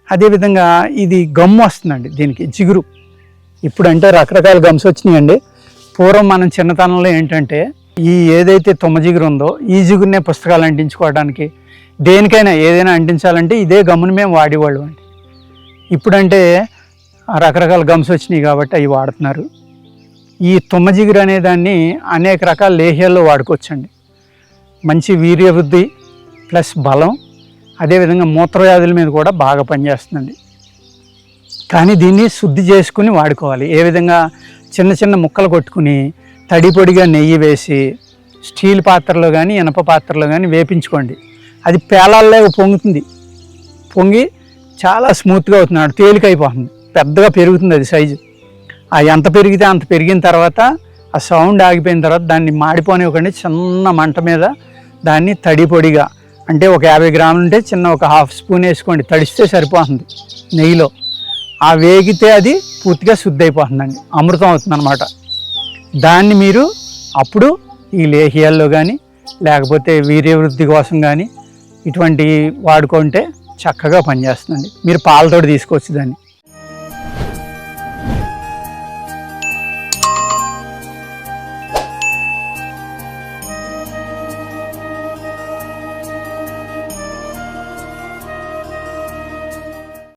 అదేవిధంగా ఇది గమ్ము వస్తుందండి, దీనికి జిగురు. ఇప్పుడు అంటే రకరకాల గమ్స్ వచ్చినాయండి. పూర్వం మనం చిన్నతనంలో ఏంటంటే ఈ ఏదైతే తుమ్మ జిగురు ఉందో ఈ జిగురునే పుస్తకాలు అంటించుకోవడానికి దేనికైనా ఏదైనా అంటించాలంటే ఇదే గమ్మును మేము వాడేవాళ్ళం అండి. ఇప్పుడంటే రకరకాల గమ్స్ వచ్చినాయి కాబట్టి అవి వాడుతున్నారు. ఈ తుమ్మ జిగురు అనే దాన్ని అనేక రకాల లేహ్యాల్లో వాడుకోవచ్చండి. మంచి వీర్యవృద్ధి ప్లస్ బలం, అదేవిధంగా మూత్రవ్యాధుల మీద కూడా బాగా పనిచేస్తుందండి. కానీ దీన్ని శుద్ధి చేసుకుని వాడుకోవాలి. ఏ విధంగా చిన్న చిన్న ముక్కలు కొట్టుకుని తడి పొడిగా నెయ్యి వేసి స్టీల్ పాత్రలో కానీ ఇనప పాత్రలో కానీ వేపించుకోండి. అది పేలాల్లో పొంగుతుంది, పొంగి చాలా స్మూత్గా అవుతుంది, తేలికైపోతుంది, పెద్దగా పెరుగుతుంది అది సైజు. ఎంత పెరిగితే అంత పెరిగిన తర్వాత ఆ సౌండ్ ఆగిపోయిన తర్వాత దాన్ని మాడిపోనివ్వకండి. చిన్న మంట మీద దాన్ని తడి పొడిగా అంటే ఒక 50 గ్రాములు ఉంటే చిన్న ఒక హాఫ్ స్పూన్ వేసుకోండి, తడిస్తే సరిపోతుంది నెయ్యిలో. ఆ వేగితే అది పూర్తిగా శుద్ధి అయిపోతుందండి, అమృతం అవుతుంది అన్నమాట. దాన్ని మీరు అప్పుడు ఈ లేహ్యాల్లో కానీ లేకపోతే వీర్యవృద్ధి కోసం కానీ ఇటువంటి వాడుకుంటే చక్కగా పనిచేస్తుందండి. మీరు పాలతోటి తీసుకోవచ్చు దాన్ని.